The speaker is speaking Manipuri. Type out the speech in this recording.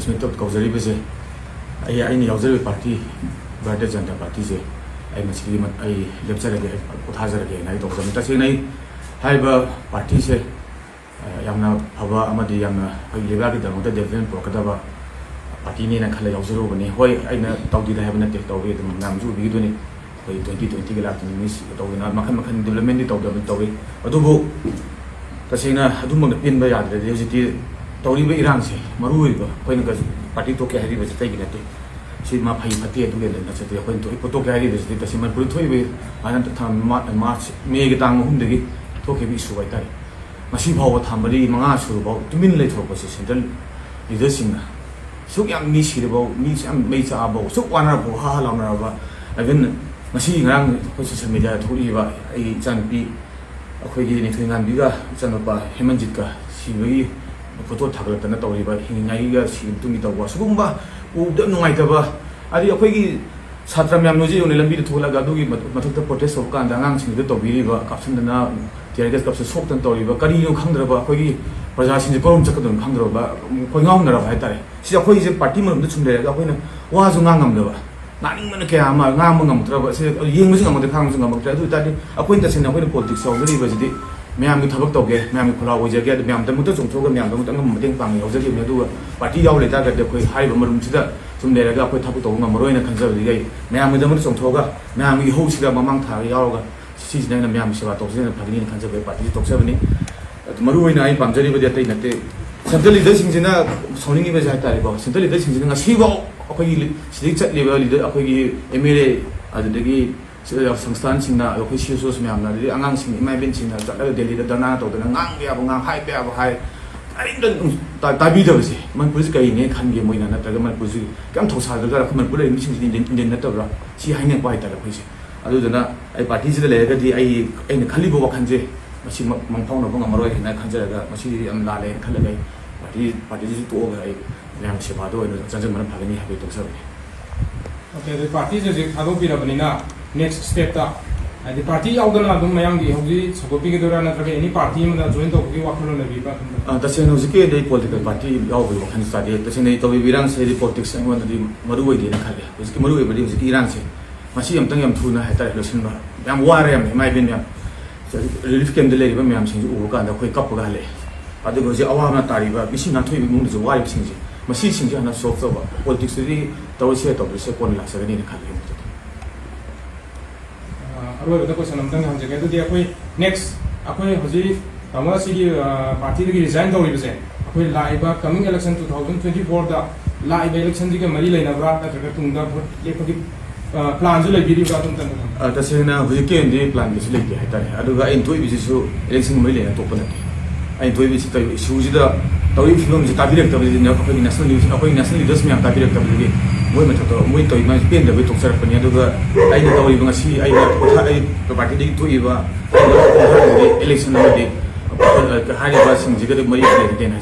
प्रेस मीट कौजरीबसे अने याजरब पार्टी भारतीय जनता पार्टी से लेपचरगे पोथाजरगे तौजन तसेंग पार्टी से फब लेबागीदमत डेवलपमेंट पुरकदब पार्टी खल याजरूबने हई अगर तौदी है नाते तौर मैम उबीदनी 2020 के लानी तौना मखन मखन डेवलपमेंट तौर तौर तसेंग पेंब याद्रे हजी तौरीब इरान से मरुब अखोना पार्टी तोके है तैगी नाते फई फते नचते अखोन पोटोके है तसे मनपुर थोब मार्च मे की तांग 3 थोखे इशू है फाव थामरी 5 सूरफा तुमिन लेथोरपसे सेंट्रल लीडरसिंग सुख मी सिरफा मी मई चाबा सुख वानरफा हा लाउनरबा इवन सोशल मीडिया थोड़ीब इचानुपी अखोगी निथोईगानबीगा इचानुपा हेमंजितका सिबगी फोटो थागलतना तौरीब हिंगाईगा सिंतुमी तौबा सुगुंबा उद नुंगाइतबा अदि अखोगी छात्र मैम नोजी उन लंबी थोलगा अदुगी मथक प्रोटेस्ट हो कांदा आंगांसिंग तौबीरीबा कापसनदना टियरगेस कापस सोक्तन तौरीब करीनो खंगद्रबा अखोगी प्रजासिंग करोम चकदन खंगद्रबा कोई गाउनरबा हाइतारे सि अखोगी पार्टी मरमद सुम लेरगा अखोइना वाजु गांगमदबा नानिंगमन क्या गांग ngमद्रबा से येंगबसि ngमदे खांगसु ngमद्रे अदु तादि अखोइन तसेन अखोइन पॉलिटिक्स यावजरीबसिदि मैम की थबक तौगे मैम की खुला होजगे मैम तमुत चोंथोग मैम तमुत मतेंग पांग यावजगे पार्टी याव लेतागद अखोई हाइब मरुमसिदा सुम लेरगा अखोई थबक तौग ngमरोइना खंजबदिगै मैम की दमुत चोंथोगा मैम की होसिदा ममांग था यावगा सिजना मैम सेवा तौजने फगनी खंजबे पार्टी तोक्सबनी मरुइना आई पामजरीबदि अतै नते सेंट्रल लीडरसिंगजिना सौनिंगिबे जातारेबो सेंट्रल लीडरसिंगजिना ngasibo अखोई सिदि चटलिबा लीडर अखोई एमएलए अदुदगी संस्थान सिंगना अखोई सीएसओस मैम आंगांग सिंग इमाइबेन सिंगना चटलगा दिल्ली धरना तौदना ngang याबो ngang हाइ याबो हाइ ताबीदबसे मनपुर कईने खनगे मोइना नत्रगा मनपुर कम थौसादगा मनपुर मिसिंग इंडियन नतबरा सि हाइने पाइतार अखोइसे अदुदना आई पार्टी से लेरगदी आई खलिबो वखनजे मसी मंगफाउनबो ngमरोय हेना खंजरगा मसी यम लाले खलगै पार्टी से तोगा आई मैम सेवादो जंजमन फगनी हाबे तोसबनी ओके द पार्टी जे खादो बिरबनिना नेक्स्ट स्टेप ता आदि पार्टी यावदना अदुम मयांगी हौजी सगोपी के दौरान नत्रगे एनी पार्टी में जॉइन तौगी वाखलो लेबीबा तसेन हौजिके दे पॉलिटिकल पार्टी यावबो वखन स्टाडे तसेन तौबी विरान से पॉलिटिक्स अंगवनदि मरु ओइदेना खाले हौजिके मरु ओइबदि हौजिके इरान से मसी यमतंग यम थुना हेता लोसनबा याम वारे यम माइबिन याम रिलीफ कैम्प दे लेरिबा मैम सिंग उबो कांदा खोय कपगा हले अदुगो जे अवामा तारिबा बिसि नाथोइबि मुंगजो वारि सिंगजे मसी सिंगजे हना सॉल्व तौबा पॉलिटिक्स दि तौसे तौबसे कोन लासगनि ने खाले अरोब द क्वेश्चन अमतंग हमजगे दुदि अखोय नेक्स्ट अखोय हजि तमा सिगी पार्टी दि रिजाइन तौरिबसे अखोय लाइबा कमिंग इलेक्शन 2024 दा लाइबा इलेक्शन दिगे मरी लेनबरा नत्रगा तुंगा लेपगि प्लान जो लेबिरिबा तुम तन तसेना हजिके इंदि प्लान बिसि लेके हाइतारे अदुगा एंटोय बिसिसु इलेक्शन मरी लेना तोपनते एंटोय बिसि तय इशूजिदा तौरि फिल्म जे ताबिरक्तबदि अखोय नेशनल लीडर्स में ताबिरक्तबदि मोय मथतो मोय तोय मा पेन दबे तोक्सरपनि अदुगा आइना तौरिबा ngasi आइ पोथा आइ पार्टी दि थोइबा इलेक्शन दि हारिबा सिंजिगदि मरी लेते ना